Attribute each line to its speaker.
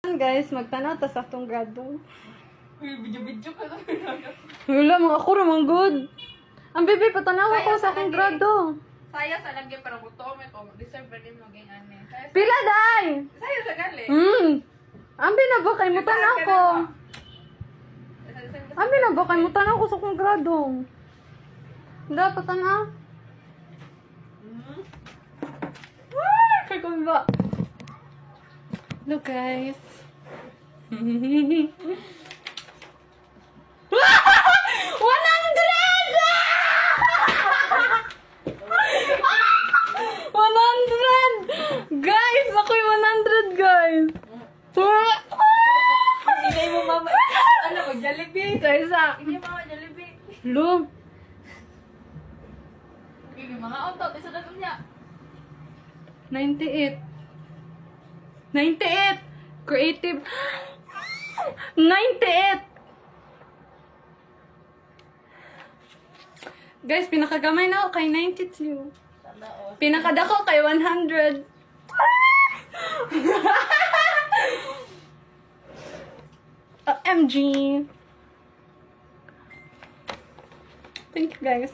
Speaker 1: Guys, magtanaw ta sa atong grado.
Speaker 2: Video-video ka lang.
Speaker 1: Wala, mga ako ramang good. Ang bebe, patanaw ako sa akong grado.
Speaker 2: Saya sa lagi para buto ko. Deserve pa rin maging ane.
Speaker 1: Pila, day!
Speaker 2: Saya sa gali.
Speaker 1: Ambi na ba kay mutan ako? Ambi na ba kay mutan ako sa akong grado? Dapat na. Kaya ko ba? Look guys. 100! Guys! Ako'y 100 guys!
Speaker 2: Hindi mo mama. Ano ko, Jollibee?
Speaker 1: Isa.
Speaker 2: Hindi mama, Jollibee.
Speaker 1: Lo.
Speaker 2: Hindi mga auto. Isa na niya.
Speaker 1: 98. 98! Creative. 98! Guys, pinakagamay na ako kay 92. Pinakadako kay 100. OMG. Thank you guys.